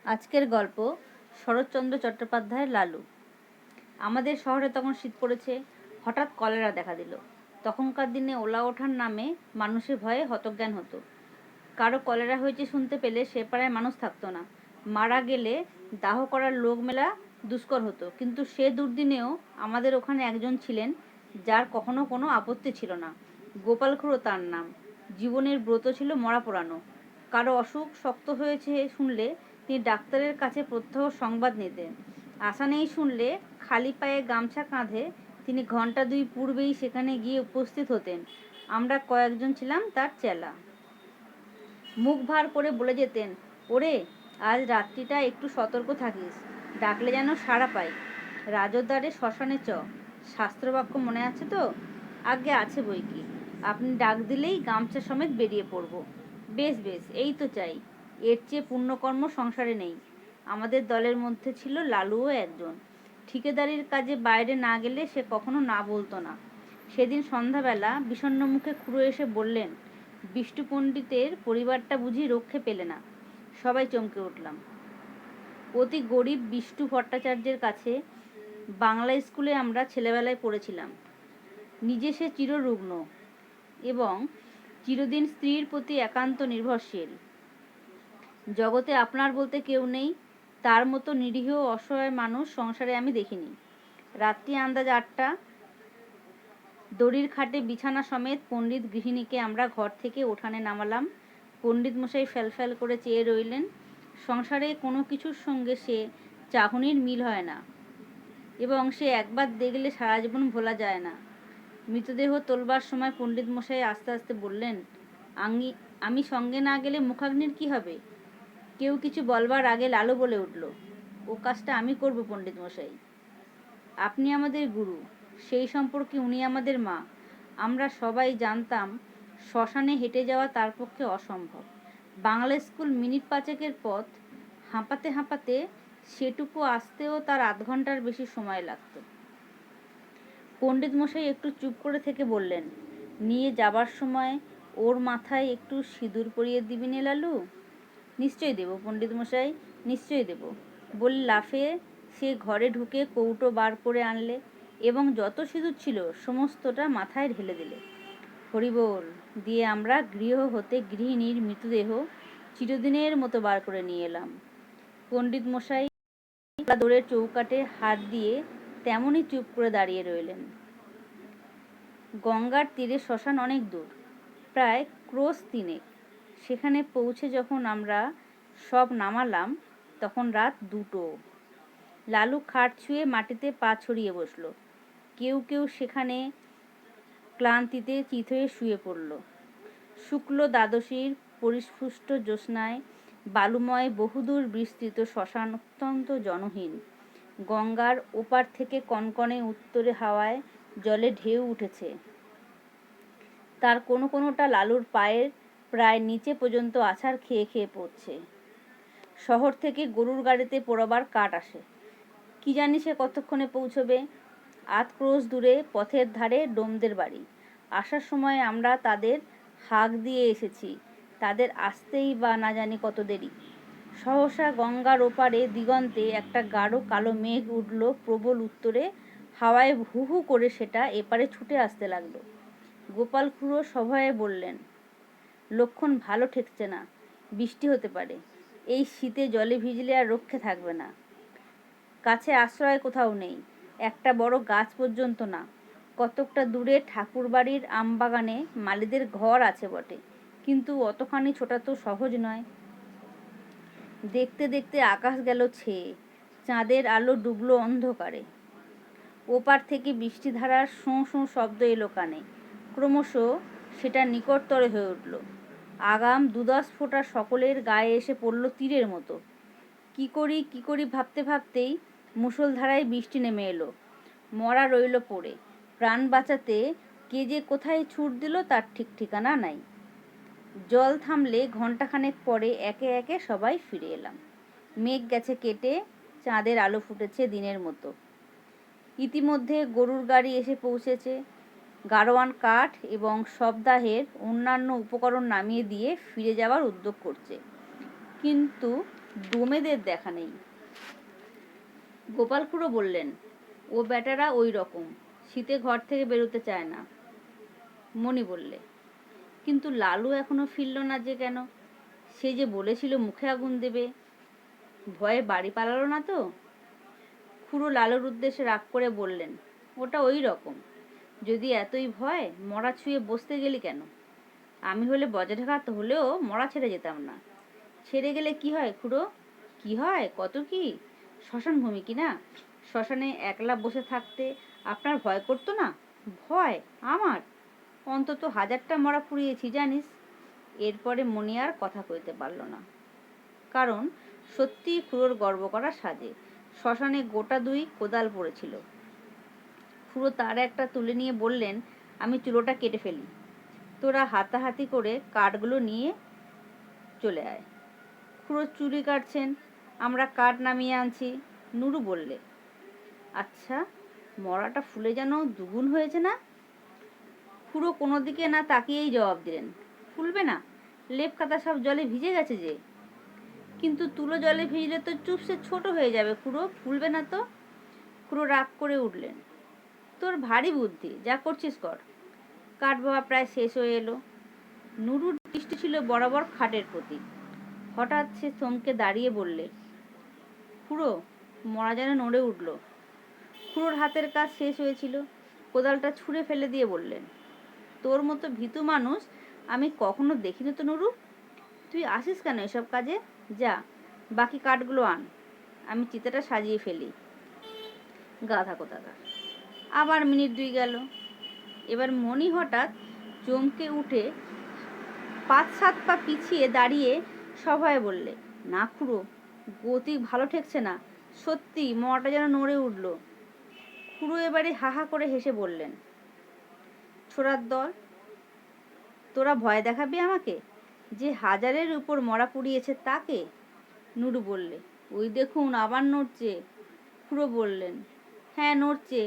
আজকের গল্প শরৎচন্দ্র চট্টোপাধ্যায়ের লালু। আমাদের শহরে তখন শীত পড়েছে। হঠাৎ কলেরা দেখা দিল। তখনকার দিনে ওলা ওঠার নামে মানুষের ভয়ে হতজ্ঞান হতো। কারো কলেরা হয়েছে শুনতে পেলে সে পাড়ায় মানুষ থাকতো না। মারা গেলে দাহ করার লোক মেলা দুষ্কর হতো। কিন্তু সে দুর্দিনেও আমাদের ওখানে একজন ছিলেন যার কখনো কোনো আপত্তি ছিল না। গোপাল খুড়ো তার নাম। জীবনের ব্রত ছিল মরা পোড়ানো। কারো অসুখ শক্ত হয়েছে শুনলে তিনি ডাক্তারের কাছে প্রত্যহ সংবাদ নিতেন। আশা নেই শুনলে খালি পায়ে গামছা কাঁধে তিনি ঘন্টা দুই পূর্বেই সেখানে গিয়ে উপস্থিত হতেন। আমরা কয়েকজন ছিলাম তার চেলা। মুখ ভার করে বলে যেতেন, ওরে আজ রাত্রিটা একটু সতর্ক থাকিস, ডাকলে যেন সাড়া পাই। রাজদ্বারে শ্মশানে চ, শাস্ত্রবাক্য মনে আছে তো? আজ্ঞে আছে বই কি, আপনি ডাক দিলেই গামছা সমেত বেরিয়ে পড়ব। বেশ বেশ, এই তো চাই। এর চেয়ে পুণ্যকর্ম সংসারে নেই। আমাদের দলের মধ্যে ছিল লালুও একজন। ঠিকাদারির কাজে বাইরে না গেলে সে কখনো না বলতো না। সেদিন সন্ধ্যাবেলা বিষণ্ণ মুখে খুড়ো এসে বললেন, বিষ্টু পণ্ডিতের পরিবারটা বুঝি রক্ষে পেলে না। সবাই চমকে উঠলাম। অতি গরিব বিষ্টু ভট্টাচার্যের কাছে বাংলা স্কুলে আমরা ছেলেবেলায় পড়েছিলাম। নিজে সে চিররুগ্ন এবং চিরদিন স্ত্রীর প্রতি একান্ত নির্ভরশীল। জগতে আপনার বলতে কেউ নেই। তার মতো নিরীহ অসহায় মানুষ সংসারে আমি দেখিনি। রাত্রি আন্দাজ 8টা। দড়ির খাটে বিছানা সমেত পণ্ডিত গৃহিণীকে আমরা ঘর থেকে উঠানে নামালাম। পণ্ডিত মশাই ফ্যালফ্যাল করে চেয়ে রইলেন। সংসারে কোনো কিছুর সঙ্গে সে চাহনির মিল হয় না এবং সে একবার দেখলে সারা জীবন ভোলা যায় না। মৃতদেহ তোলবার সময় পণ্ডিত মশাই আস্তে আস্তে বললেন, আমি সঙ্গে না গেলে মুখাগ্নির কি হবে? কেউ কিছু বলবার আগে লালু বলে উঠল, ও কাজটা আমি করব পণ্ডিত মশাই। আপনি আমাদের গুরু, সেই সম্পর্কে উনি আমাদের মা। আমরা সবাই জানতাম শ্মশানে হেঁটে যাওয়া তার পক্ষে অসম্ভব। বাংলা স্কুল মিনিট 5-এর পথ। হাঁপাতে হাঁপাতে সেটুকু আসতেও তার আধ ঘন্টার বেশি সময় লাগত। পণ্ডিত মশাই একটু চুপ করে থেকে বললেন, নিয়ে যাবার সময় ওর মাথায় একটু সিঁদুর পরিয়ে দিবি নে লালু? নিশ্চয়ই দেব পণ্ডিত মশাই, নিশ্চয়ই দেব বলে লাফিয়ে সে ঘরে ঢুকে কৌটো বার করে আনলে এবং যত সিঁদুর ছিল সমস্তটা মাথায় ঢেলে দিলে। হরিবোল দিয়ে আমরা গৃহ হতে গৃহিণীর মৃতদেহ চিরদিনের মতো বার করে নিয়ে এলাম। পণ্ডিত মশাই দৌড়ের চৌকাটে হাত দিয়ে তেমনই চুপ করে দাঁড়িয়ে রইলেন। গঙ্গার তীরে শ্মশান অনেক দূর, প্রায় ক্রোশ 3। সেখানে পৌঁছে যখন আমরা সব নামালাম তখন রাত 2টো। লালু খাট ছুঁয়ে মাটিতে পা ছড়িয়ে বসল। কেউ কেউ সেখানে ক্লান্তিতে চিত হয়ে শুয়ে পড়ল। শুক্ল দ্বাদশীর পরিস্ফুষ্ট জ্যোৎস্নায় বালুময় বহুদূর বিস্তৃত শ্মশান অত্যন্ত জনহীন। গঙ্গার ওপার থেকে কনকনে উত্তরে হাওয়ায় জলে ঢেউ উঠেছে। তার কোনো কোনোটা লালুর পায়ের প্রায় নিচে পর্যন্ত আছাড় খেয়ে খেয়ে পড়ছে। শহর থেকে গরুর গাড়িতে পোড়াবার কাঠ আসে। কি জানি সে কতক্ষণে পৌঁছবে। 8 ক্রোশ দূরে পথের ধারে ডোমদের বাড়ি। আসার সময় আমরা তাদের হাঁক দিয়ে এসেছি, তাদের আসতেই বা না জানি কত দেরি। সহসা গঙ্গার ওপারে দিগন্তে একটা গাঢ় কালো মেঘ উঠল প্রবল উত্তরে। হাওয়ায় হু হু করে সেটা এপারে ছুটে আসতে লাগলো। গোপাল খুড়ো সভয়ে বললেন, লক্ষণ ভালো ঠেকছে না, বৃষ্টি হতে পারে। এই শীতে জলে ভিজলে আর রক্ষে থাকবে না। কাছে আশ্রয় কোথাও নেই, একটা বড় গাছ পর্যন্ত না। কতকটা দূরে ঠাকুর বাড়ির আমবাগানে মালীদের ঘর আছে বটে, কিন্তু অতখানি ছোটা তো সহজ নয়। দেখতে দেখতে আকাশ গেল ছেয়ে, চাঁদের আলো ডুবলো অন্ধকারে। ওপার থেকে বৃষ্টিধারার শোঁ শোঁ শব্দ এলো কানে। ক্রমশ সেটা নিকটতরে হয়ে উঠল। আগাম 2-10 ফোঁটা সকলের গায়ে এসে পড়ল তীরের মতো। কি করি ভাবতে ভাবতেই মুষলধারায় বৃষ্টি নেমে এলো। মরা রইল পড়ে। প্রাণ বাঁচাতে কে যে কোথায় ছুট দিল তার ঠিক ঠিকানা নাই। জল থামলে ঘণ্টাখানেক পরে একে একে সবাই ফিরে এলাম। মেঘ গেছে কেটে, চাঁদের আলো ফুটেছে দিনের মতো। ইতিমধ্যে গরুর গাড়ি এসে পৌঁছেছে। গাড়োয়ান কাঠ এবং সপ্তাহের অন্যান্য উপকরণ নামিয়ে দিয়ে ফিরে যাওয়ার উদ্যোগ করছে। কিন্তু ডোমেদের দেখা নেই। গোপাল খুড়ো বললেন, ও বেটারা ওই রকম, শীতে ঘর থেকে বেরোতে চায় না। মণি বললে, কিন্তু লালু এখনো ফিরল না যে কেন? সে যে বলেছিল মুখে আগুন দেবে, ভয়ে বাড়ি পালালো না তো? খুড়ো লালুর উদ্দেশ্যে রাগ করে বললেন, ওটা ওই রকম। যদি এতই ভয়, মরা ছুঁয়ে বসতে গেলি কেন? আমি হলে বজ্রাঘাত হলেও মরা ছেড়ে যেতাম না। ছেড়ে গেলে কি হয় খুড়ো? কি হয় কত কি? শ্মশান ভূমি কি না? শ্মশানে একলা বসে থাকতে আপনার ভয় করতো না? ভয় আমার? অন্তত 1000টা মরা পুড়িয়েছি জানিস। এরপরে মণি আর কথা কইতে পারল না, কারণ সত্যি খুড়োর গর্ব করা সাজে। শ্মশানে গোটা 2 কোদাল পড়েছিল। খুড়ো তার একটা তুলে নিয়ে বললেন, আমি চুলোটা কেটে ফেলি, তোরা হাতাহাতি করে কাঠগুলো নিয়ে চলে আয়। খুড়ো চুরি কাটছেন, আমরা কাঠ নামিয়ে আনছি। নুরু বললে, আচ্ছা, মরাটা ফুলে যেন দুগুণ হয়েছে না? খুড়ো কোনো দিকে না তাকিয়েই জবাব দিলেন, ফুলবে না, লেপ কাতা সব জলে ভিজে গেছে যে। কিন্তু তুলো জলে ভিজলে তো চুপসে ছোট হয়ে যাবে খুড়ো, ফুলবে না তো। খুড়ো রাগ করে উঠলেন, তোর ভারী বুদ্ধি, যা করছিস কর। কাঠ বাবা প্রায় শেষ হয়ে এলো। নুরুর দৃষ্টি ছিল বরাবর খাটের প্রতি। হঠাৎ সে থমকে দাঁড়িয়ে বললে, খুড়ো, মরা যেন নড়ে উঠল। খুড়োর হাতের কাজ শেষ হয়েছিল, কোদালটা ছুঁড়ে ফেলে দিয়ে বললেন, তোর মতো ভীতু মানুষ আমি কখনো দেখিনি তো নুরু। তুই আসিস কেন এসব কাজে? যা, বাকি কাঠগুলো আন, আমি চিতাটা সাজিয়ে ফেলি। গাধা কোথাকার। আবার মিনিট 2 গেল। এবার মণি হঠাৎ চমকে উঠে 5-7 পা পিছিয়ে দাঁড়িয়ে সভয়ে বললে, না খুড়ো, গতি ভালো ঠেকছে না, সত্যি মরাটা যেন নড়ে উঠল। খুড়ো এবারে হাহা করে হেসে বললেন, ছোড়ার দল, তোরা ভয় দেখাবি আমাকে? যে 1000-এর উপর মরা পুড়িয়েছে তাকে? নুরু বললে, ওই দেখুন আবার নড়ছে। খুড়ো বললেন, হ্যাঁ নড়ছে,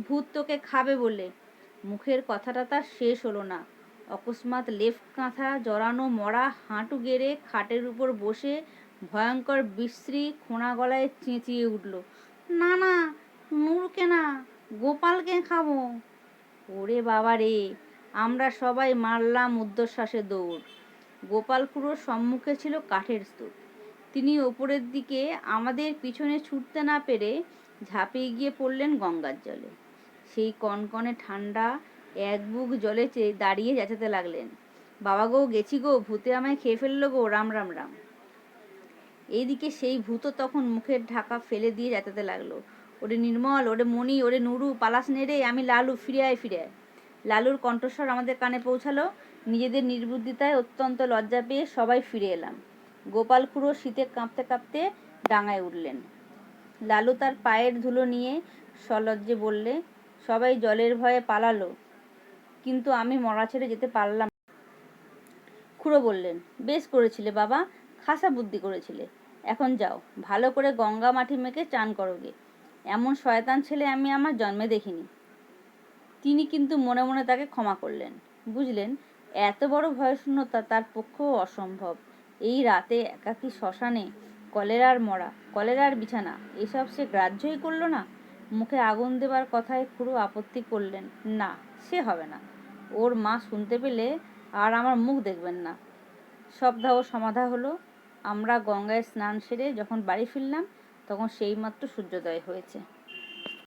ভূত তোকে খাবে বলে। মুখের কথাটা তার শেষ হলো না, অকস্মাৎ লেপ কাঁথা জড়ানো মরা হাঁটু গেড়ে খাটের উপর বসে ভয়ঙ্কর বিশ্রী খোঁড়া গলায় চেঁচিয়ে উঠল, না না, নুরুকে না, গোপালকে খাবো। ওরে বাবা রে! আমরা সবাই মারলাম ঊর্ধ্বশ্বাসে দৌড়। গোপাল খুড়োর সম্মুখে ছিল কাঠের স্তূপ। তিনি ওপরের দিকে আমাদের পিছনে ছুটতে না পেরে ঝাঁপিয়ে গিয়ে পড়লেন গঙ্গার জলে। সেই কনকনে ঠান্ডা এক বুক জলে দাঁড়িয়ে চেঁচাতে লাগলেন, বাবা গো, গেছি গো, ভূতে আমায় খেয়ে ফেললো গো, রাম রাম রাম। এইদিকে সেই ভূতও তখন মুখের ঢাকা ফেলে দিয়ে চেঁচাতে লাগলো, ওরে নির্মল, ওরে মণি, ওরে নুরু, পালাস নে রে, আমি লালু, ফিরে আয় ফিরে আয়। লালুর কণ্ঠস্বর আমাদের কানে পৌঁছালো। নিজেদের নির্বুদ্ধিতায় অত্যন্ত লজ্জা পেয়ে সবাই ফিরে এলাম। গোপাল খুড়ো শীতে কাঁপতে কাঁপতে ডাঙায় উঠলেন। লালু তার পায়ের ধুলো নিয়ে সলজ্জে বললে, সবাই জলের ভয়ে পালালো, কিন্তু আমি মরা ছেড়ে যেতে পারলাম। খুড়ো বললেন, বেশ করেছিলে বাবা, খাসা বুদ্ধি করেছিলে। এখন যাও, ভালো করে গঙ্গা মাটি মেখে চান করোগে। এমন শয়তান ছেলে আমি আমার জন্মে দেখিনি। তিনি কিন্তু মনে মনে তাকে ক্ষমা করলেন। বুঝলেন, এত বড় ভয়শূন্যতা তার পক্ষেও অসম্ভব। এই রাতে একাকী শ্মশানে, কলেরার মরা, কলেরার বিছানা, এসব সে গ্রাহ্যই করল না। মুখে আগুন দেবার কথায় খুড়ো আপত্তি করলেন, না, সে হবে না। ওর মা শুনতে পেলে আর আমার মুখ দেখবেন না। সবদাহ সমাধা হলো। আমরা গঙ্গায় স্নান সেরে যখন বাড়ি ফিরলাম, তখন সেইমাত্র সূর্যোদয় হয়েছে।